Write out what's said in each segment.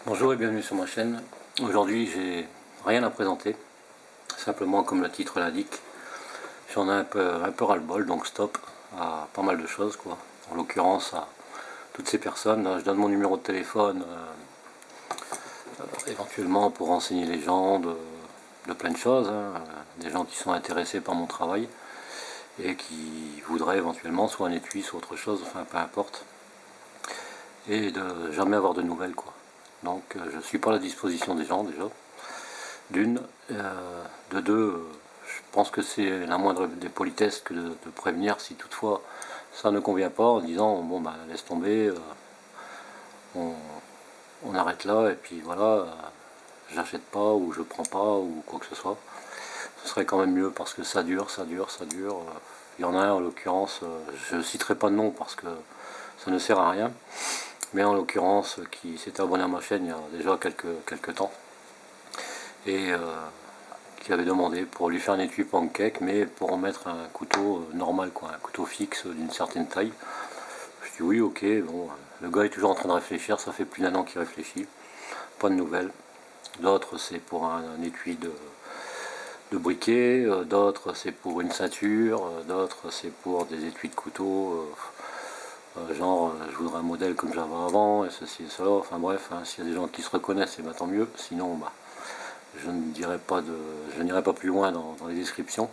Bonjour et bienvenue sur ma chaîne. Aujourd'hui j'ai rien à présenter, simplement comme le titre l'indique, j'en ai un peu ras-le-bol, donc stop à pas mal de choses quoi. En l'occurrence à toutes ces personnes, là, je donne mon numéro de téléphone éventuellement pour renseigner les gens de plein de choses, hein, des gens qui sont intéressés par mon travail et qui voudraient éventuellement soit un étui, soit autre chose, enfin peu importe, et de jamais avoir de nouvelles quoi. Donc je ne suis pas à la disposition des gens déjà, d'une, de deux, je pense que c'est la moindre des politesses que de prévenir si toutefois ça ne convient pas en disant bon bah laisse tomber, on, on arrête là et puis voilà, j'achète pas ou je prends pas ou quoi que ce soit. Ce serait quand même mieux parce que ça dure, ça dure, ça dure. Il y en a un en l'occurrence, je ne citerai pas de nom parce que ça ne sert à rien, mais en l'occurrence qui s'était abonné à ma chaîne il y a déjà quelques temps et qui avait demandé pour lui faire un étui pancake mais pour en mettre un couteau normal quoi, un couteau fixe d'une certaine taille. Je dis oui ok, bon, le gars est toujours en train de réfléchir, ça fait plus d'un an qu'il réfléchit, pas de nouvelles. D'autres c'est pour un étui de briquet, d'autres c'est pour une ceinture, d'autres c'est pour des étuis de couteau, genre je voudrais un modèle comme j'avais avant, et ceci et cela, enfin bref, hein, s'il y a des gens qui se reconnaissent, et bah, tant mieux, sinon bah, je n'irai pas plus loin dans les descriptions.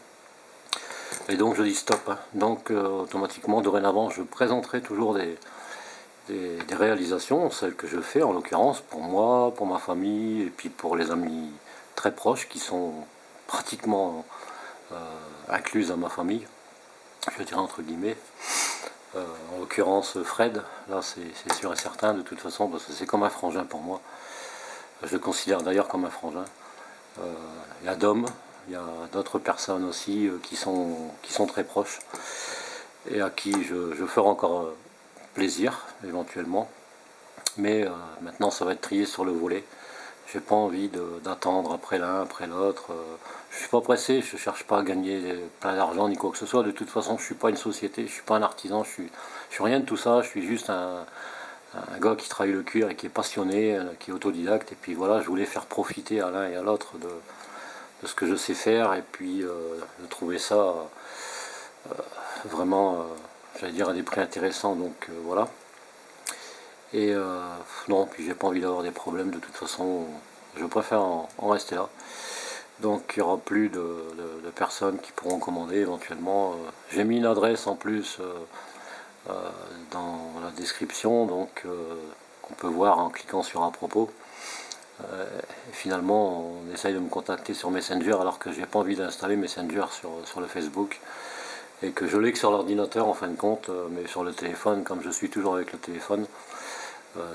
Et donc je dis stop, hein. Donc automatiquement dorénavant je présenterai toujours des réalisations, celles que je fais en l'occurrence pour moi, pour ma famille, et puis pour les amis très proches qui sont pratiquement incluses à ma famille, je dirais entre guillemets. En l'occurrence Fred, là c'est sûr et certain de toute façon, parce que c'est comme un frangin pour moi. Je le considère d'ailleurs comme un frangin. Il y a Dom, il y a d'autres personnes aussi qui sont très proches et à qui je ferai encore plaisir éventuellement. Mais maintenant ça va être trié sur le volet. J'ai pas envie d'attendre après l'un, après l'autre. Je suis pas pressé, je cherche pas à gagner plein d'argent ni quoi que ce soit. De toute façon, je suis pas une société, je suis pas un artisan, je suis rien de tout ça. Je suis juste un gars qui travaille le cuir et qui est passionné, qui est autodidacte. Et puis voilà, je voulais faire profiter à l'un et à l'autre de ce que je sais faire et puis de trouver ça vraiment, j'allais dire, à des prix intéressants. Donc voilà. Et non, puis j'ai pas envie d'avoir des problèmes de toute façon, je préfère en rester là. Donc il n'y aura plus de personnes qui pourront commander éventuellement. J'ai mis une adresse en plus dans la description, donc qu'on peut voir en cliquant sur à propos. Et finalement, on essaye de me contacter sur Messenger alors que j'ai pas envie d'installer Messenger sur le Facebook et que je l'ai que sur l'ordinateur en fin de compte, mais sur le téléphone, comme je suis toujours avec le téléphone,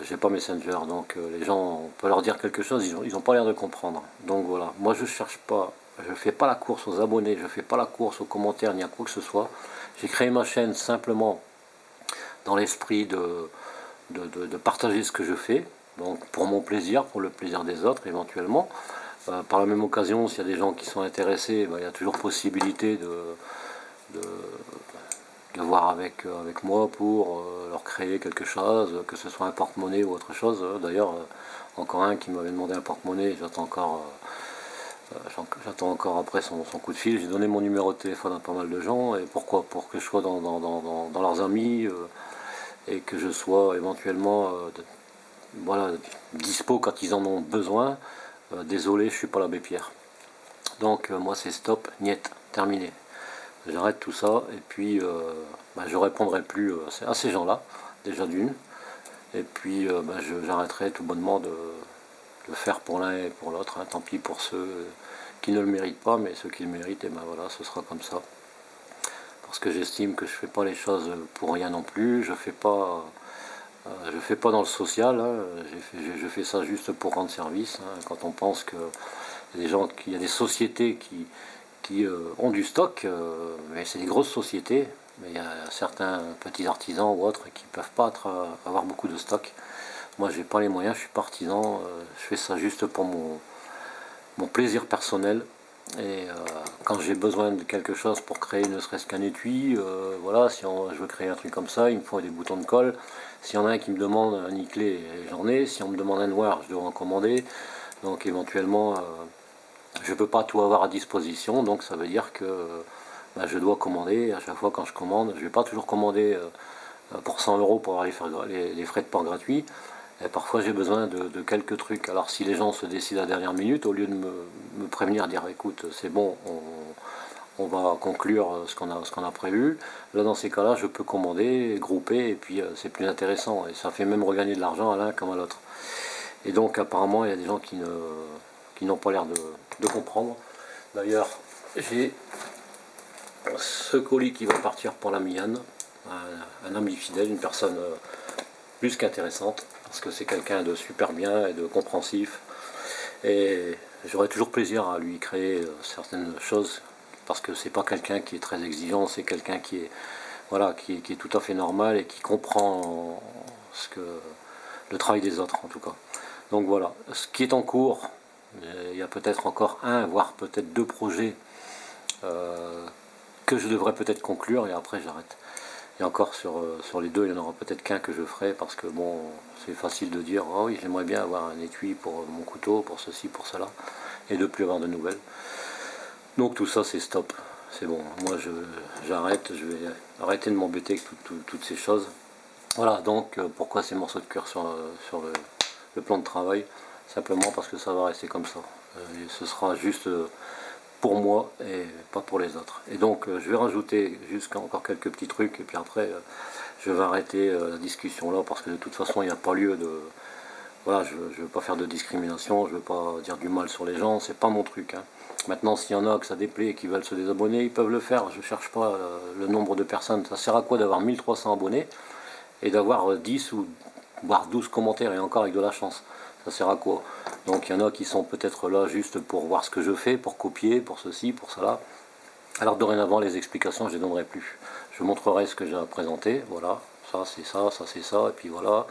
j'ai pas Messenger, donc les gens, on peut leur dire quelque chose, ils ont pas l'air de comprendre. Donc voilà, moi je cherche pas, je fais pas la course aux abonnés, je fais pas la course aux commentaires ni à quoi que ce soit. J'ai créé ma chaîne simplement dans l'esprit de partager ce que je fais, donc pour mon plaisir, pour le plaisir des autres éventuellement. Par la même occasion, s'il y a des gens qui sont intéressés, ben, il y a toujours possibilité de, de voir avec moi pour leur créer quelque chose, que ce soit un porte-monnaie ou autre chose. D'ailleurs, encore un qui m'avait demandé un porte-monnaie, j'attends encore après son coup de fil. J'ai donné mon numéro de téléphone à pas mal de gens, et pourquoi? Pour que je sois dans leurs amis et que je sois éventuellement voilà, dispo quand ils en ont besoin. Désolé, je suis pas l'abbé Pierre. Donc moi c'est stop, niet, terminé. J'arrête tout ça et puis bah, je répondrai plus à ces gens-là, déjà d'une. Et puis bah, j'arrêterai tout bonnement de faire pour l'un et pour l'autre. Hein. Tant pis pour ceux qui ne le méritent pas, mais ceux qui le méritent, et ben voilà, ce sera comme ça. Parce que j'estime que je fais pas les choses pour rien non plus. Je fais pas dans le social. Hein. Je fais ça juste pour rendre service. Hein. Quand on pense que il y a des sociétés qui ont du stock, mais c'est des grosses sociétés, mais il y a certains petits artisans ou autres qui ne peuvent pas avoir beaucoup de stock. Moi j'ai pas les moyens, je suis pas artisan, je fais ça juste pour mon plaisir personnel, Et quand j'ai besoin de quelque chose pour créer ne serait-ce qu'un étui, voilà, si je veux créer un truc comme ça, il me faut des boutons de colle. S'il y en a un qui me demande un nickelé, j'en ai. Si on me demande un noir, je dois en commander. Donc éventuellement, je ne peux pas tout avoir à disposition. Donc ça veut dire que je dois commander. À chaque fois quand je commande, je ne vais pas toujours commander pour 100 € pour aller faire les frais de port gratuits. Et parfois j'ai besoin de quelques trucs. Alors si les gens se décident à la dernière minute, au lieu de me prévenir, dire écoute c'est bon, on va conclure ce qu'on a prévu, là dans ces cas-là je peux commander, grouper, et puis c'est plus intéressant. Et ça fait même regagner de l'argent à l'un comme à l'autre. Et donc apparemment il y a des gens qui n'ont pas l'air de comprendre. D'ailleurs j'ai ce colis qui va partir pour la Miane, un ami fidèle, une personne plus qu'intéressante, parce que c'est quelqu'un de super bien et de compréhensif, et j'aurai toujours plaisir à lui créer certaines choses, parce que c'est pas quelqu'un qui est très exigeant, c'est quelqu'un qui est, voilà, qui est tout à fait normal et qui comprend le travail des autres en tout cas. Donc voilà, ce qui est en cours, il y a peut-être encore un, voire peut-être deux projets que je devrais peut-être conclure, et après j'arrête. Et encore sur les deux, il y en aura peut-être qu'un que je ferai, parce que bon, c'est facile de dire oh oui, j'aimerais bien avoir un étui pour mon couteau, pour ceci, pour cela, et de plus avoir de nouvelles. Donc tout ça c'est stop, c'est bon, moi j'arrête, je vais arrêter de m'embêter avec toutes ces choses. Voilà, donc pourquoi ces morceaux de cœur sur le plan de travail? Simplement parce que ça va rester comme ça. Et ce sera juste pour moi et pas pour les autres. Et donc je vais rajouter jusqu'à encore quelques petits trucs, et puis après je vais arrêter la discussion là, parce que de toute façon il n'y a pas lieu de... Voilà, je ne veux pas faire de discrimination, je ne veux pas dire du mal sur les gens, c'est pas mon truc. Hein. Maintenant, s'il y en a que ça déplaît et qui veulent se désabonner, ils peuvent le faire. Je ne cherche pas le nombre de personnes. Ça sert à quoi d'avoir 1300 abonnés et d'avoir 10 ou voire 12 commentaires, et encore avec de la chance? Ça sert à quoi? Donc il y en a qui sont peut-être là juste pour voir ce que je fais, pour copier, pour ceci, pour cela. Alors dorénavant, les explications, je ne les donnerai plus. Je montrerai ce que j'ai à présenter, voilà, ça c'est ça, ça c'est ça, et puis voilà.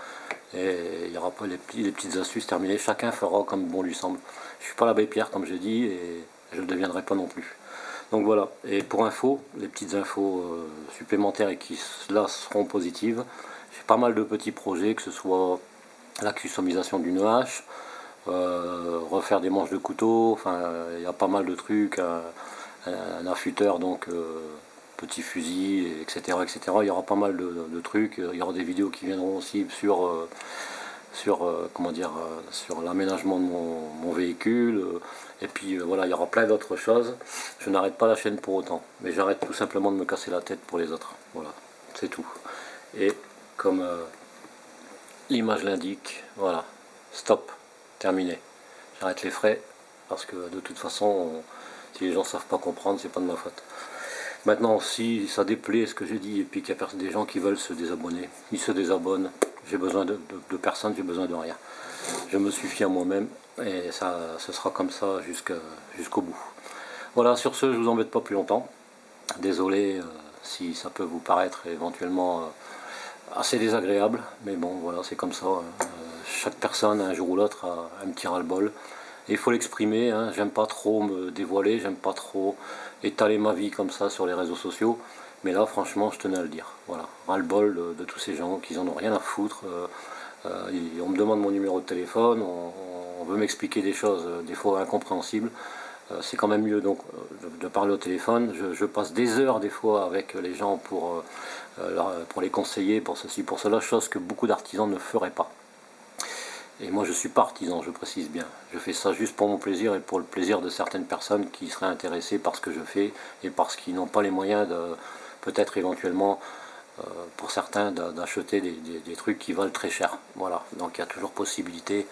Et il n'y aura pas les petites astuces terminées, chacun fera comme bon lui semble. Je ne suis pas l'abbé Pierre, comme j'ai dit, et je ne le deviendrai pas non plus. Donc voilà, et pour info, les petites infos supplémentaires et qui là seront positives, j'ai pas mal de petits projets, que ce soit la customisation d'une hache, refaire des manches de couteau, enfin il y a pas mal de trucs, un affûteur, donc petit fusil, etc., etc. Il y aura pas mal de trucs, il y aura des vidéos qui viendront aussi comment dire, sur l'aménagement de mon véhicule, et puis voilà, il y aura plein d'autres choses. Je n'arrête pas la chaîne pour autant, mais j'arrête tout simplement de me casser la tête pour les autres. Voilà, c'est tout. Et comme l'image l'indique, voilà, stop, terminé. J'arrête les frais, parce que de toute façon, si les gens ne savent pas comprendre, c'est pas de ma faute. Maintenant, si ça déplaît ce que j'ai dit, et puis qu'il y a des gens qui veulent se désabonner, ils se désabonnent. J'ai besoin de personne, j'ai besoin de rien. Je me suffis à moi-même, et ça, ce sera comme ça jusqu'au bout. Voilà, sur ce, je vous embête pas plus longtemps. Désolé si ça peut vous paraître éventuellement assez désagréable, mais bon, voilà, c'est comme ça. Chaque personne, un jour ou l'autre, a un petit ras-le-bol. Et il faut l'exprimer, hein. J'aime pas trop me dévoiler, j'aime pas trop étaler ma vie comme ça sur les réseaux sociaux. Mais là, franchement, je tenais à le dire. Voilà, ras-le-bol de tous ces gens qui en ont rien à foutre. On me demande mon numéro de téléphone, on veut m'expliquer des choses, des fois incompréhensibles. C'est quand même mieux donc de parler au téléphone. Je passe des heures des fois avec les gens pour les conseiller, pour ceci, pour cela, chose que beaucoup d'artisans ne feraient pas. Et moi je suis pas artisan, je précise bien. Je fais ça juste pour mon plaisir et pour le plaisir de certaines personnes qui seraient intéressées par ce que je fais, et parce qu'ils n'ont pas les moyens de, peut-être éventuellement, pour certains, d'acheter des trucs qui valent très cher. Voilà, donc il y a toujours possibilité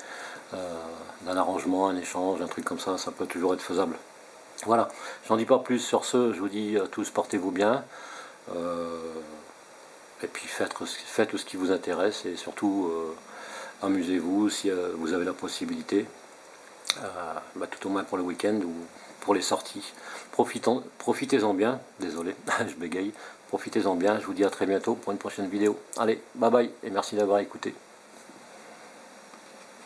d'un arrangement, un échange, un truc comme ça peut toujours être faisable. Voilà, j'en dis pas plus sur ce, je vous dis à tous, portez-vous bien. Et puis faites tout ce qui vous intéresse, et surtout amusez-vous si vous avez la possibilité, tout au moins pour le week-end ou pour les sorties. Profitez-en bien, désolé, je bégaye, profitez-en bien, je vous dis à très bientôt pour une prochaine vidéo. Allez, bye bye, et merci d'avoir écouté.